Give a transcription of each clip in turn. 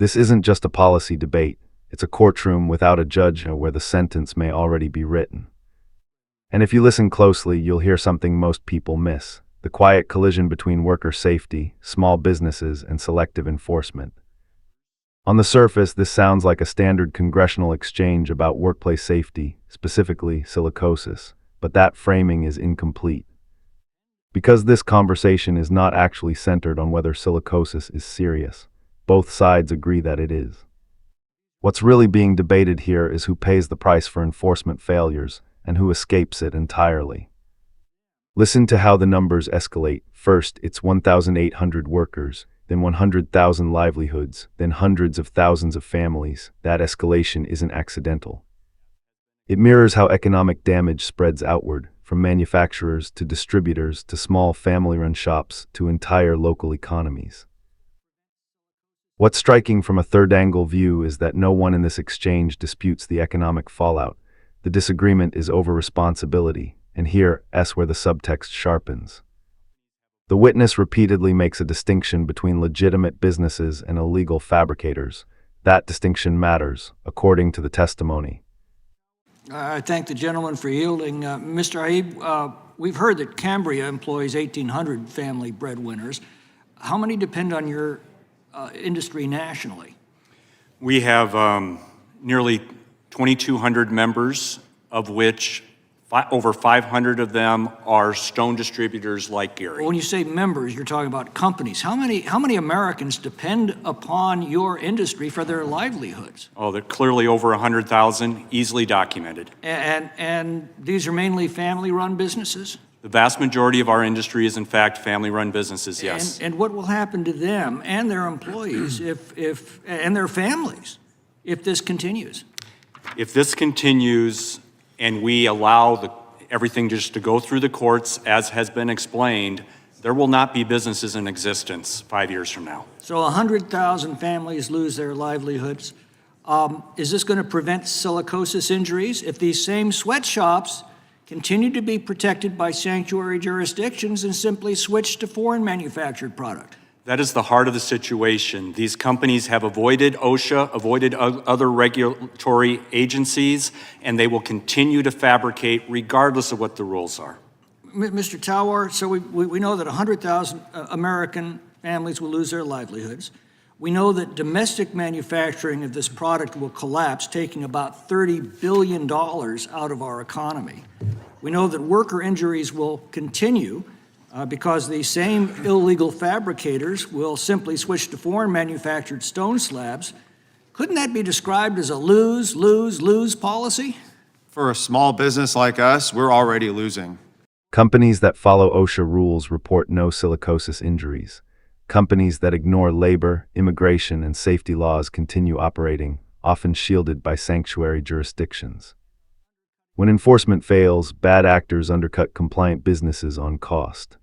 This isn't just a policy debate. It's a courtroom without a judge where the sentence may already be written. And if you listen closely, you'll hear something most people miss: the quiet collision between worker safety, small businesses, and selective enforcement. On the surface, this sounds like a standard congressional exchange about workplace safety, specifically silicosis, but that framing is incomplete. Because this conversation is not actually centered on whether silicosis is serious, both sides agree that it is. What's really being debated here is who pays the price for enforcement failures and who escapes it entirely. Listen to how the numbers escalate. First, it's 1,800 workers, then 100,000 livelihoods, then hundreds of thousands of families. That escalation isn't accidental. It mirrors how economic damage spreads outward, from manufacturers to distributors to small family-run shops to entire local economies. What's striking from a third-angle view is that no one in this exchange disputes the economic fallout. The disagreement is over responsibility, and here's where the subtext sharpens. The witness repeatedly makes a distinction between legitimate businesses and illegal fabricators. That distinction matters, according to the testimony. I thank the gentleman for yielding. Mr. Aib, we've heard that Cambria employs 1,800 family breadwinners. How many depend on your industry nationally? We have nearly 2,200 members, of which over 500 of them are stone distributors like Gary. Well, when you say members, you're talking about companies. How many Americans depend upon your industry for their livelihoods? Oh, they're clearly over 100,000, easily documented. And these are mainly family-run businesses? The vast majority of our industry is, in fact, family-run businesses, yes. And what will happen to them and their employees and their families if this continues? If this continues and we allow everything just to go through the courts, as has been explained, there will not be businesses in existence 5 years from now. So 100,000 families lose their livelihoods. Is this going to prevent silicosis injuries? If these same sweatshops continue to be protected by sanctuary jurisdictions and simply switch to foreign manufactured product? That is the heart of the situation. These companies have avoided OSHA, avoided other regulatory agencies, and they will continue to fabricate regardless of what the rules are. Mr. Tawar, so we know that 100,000 American families will lose their livelihoods. We know that domestic manufacturing of this product will collapse, taking about $30 billion out of our economy. We know that worker injuries will continue because these same illegal fabricators will simply switch to foreign manufactured stone slabs. Couldn't that be described as a lose, lose, lose policy? For a small business like us, we're already losing. Companies that follow OSHA rules report no silicosis injuries. Companies that ignore labor, immigration, and safety laws continue operating, often shielded by sanctuary jurisdictions. When enforcement fails, bad actors undercut compliant businesses on cost.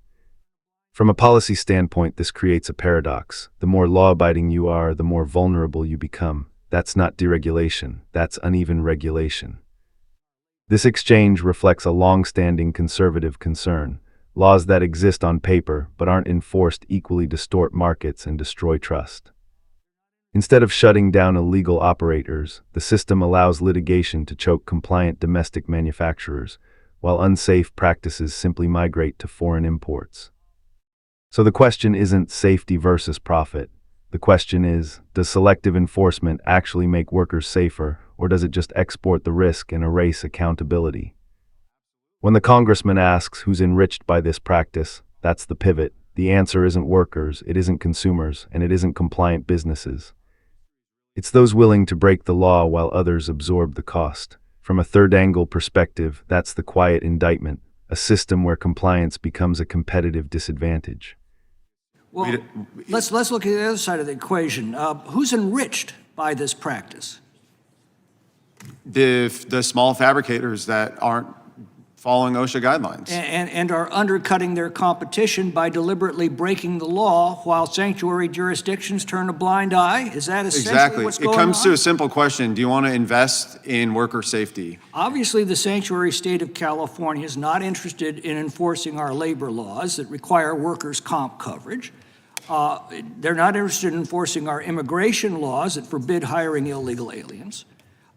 From a policy standpoint, this creates a paradox. The more law-abiding you are, the more vulnerable you become. That's not deregulation, that's uneven regulation. This exchange reflects a long-standing conservative concern. Laws that exist on paper but aren't enforced equally distort markets and destroy trust. Instead of shutting down illegal operators, the system allows litigation to choke compliant domestic manufacturers, while unsafe practices simply migrate to foreign imports. So the question isn't safety versus profit. The question is, does selective enforcement actually make workers safer, or does it just export the risk and erase accountability? When the congressman asks who's enriched by this practice, that's the pivot. The answer isn't workers, it isn't consumers, and it isn't compliant businesses. It's those willing to break the law while others absorb the cost. From a third-angle perspective, that's the quiet indictment, a system where compliance becomes a competitive disadvantage. Well, let's look at the other side of the equation. Who's enriched by this practice? The small fabricators that aren't following OSHA guidelines. And are undercutting their competition by deliberately breaking the law while sanctuary jurisdictions turn a blind eye? Is that essentially what's going on? It comes to a simple question. Do you want to invest in worker safety? Obviously, the sanctuary state of California is not interested in enforcing our labor laws that require workers' comp coverage. They're not interested in enforcing our immigration laws that forbid hiring illegal aliens.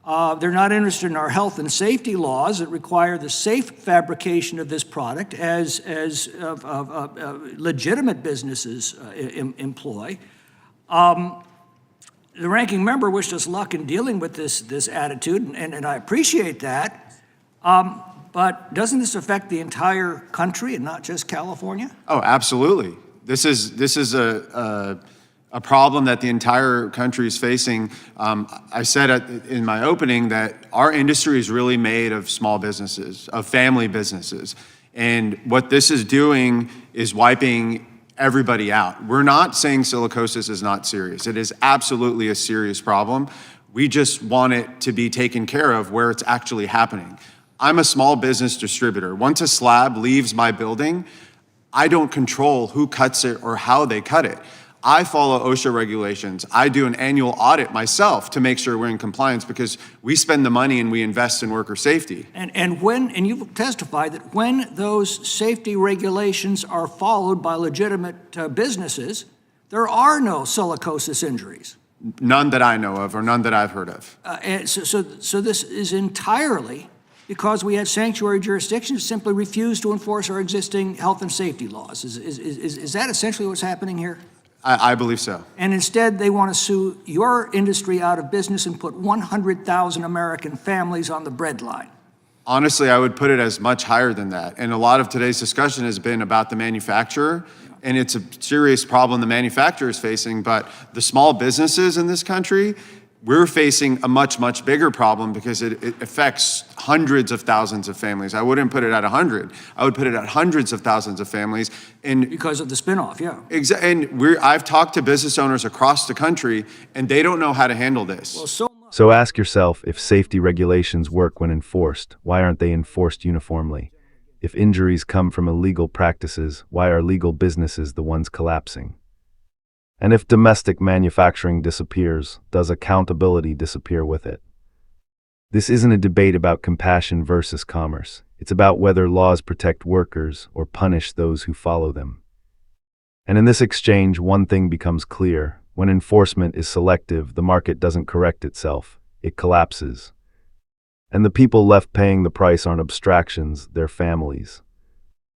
They're not interested in our health and safety laws that require the safe fabrication of this product as legitimate businesses employ. The ranking member wished us luck in dealing with this attitude, and I appreciate that. But doesn't this affect the entire country and not just California? Oh, absolutely. This is a problem that the entire country is facing. I said in my opening that our industry is really made of small businesses, of family businesses. And what this is doing is wiping everybody out. We're not saying silicosis is not serious. It is absolutely a serious problem. We just want it to be taken care of where it's actually happening. I'm a small business distributor. Once a slab leaves my building, I don't control who cuts it or how they cut it. I follow OSHA regulations. I do an annual audit myself to make sure we're in compliance because we spend the money and we invest in worker safety. And you've testified that when those safety regulations are followed by legitimate businesses, there are no silicosis injuries. None that I know of or none that I've heard of. So this is entirely because we have sanctuary jurisdictions simply refuse to enforce our existing health and safety laws. Is that essentially what's happening here? I believe so. And instead, they want to sue your industry out of business and put 100,000 American families on the breadline. Honestly, I would put it as much higher than that. And a lot of today's discussion has been about the manufacturer, and it's a serious problem the manufacturer is facing, but the small businesses in this country, we're facing a much, much bigger problem because it affects hundreds of thousands of families. I wouldn't put it at 100. I would put it at hundreds of thousands of families. And because of the spinoff, yeah. And I've talked to business owners across the country, and they don't know how to handle this. Well, So ask yourself, if safety regulations work when enforced, why aren't they enforced uniformly? If injuries come from illegal practices, why are legal businesses the ones collapsing? And if domestic manufacturing disappears, does accountability disappear with it? This isn't a debate about compassion versus commerce. It's about whether laws protect workers or punish those who follow them. And in this exchange, one thing becomes clear. When enforcement is selective, the market doesn't correct itself. It collapses. And the people left paying the price aren't abstractions, they're families.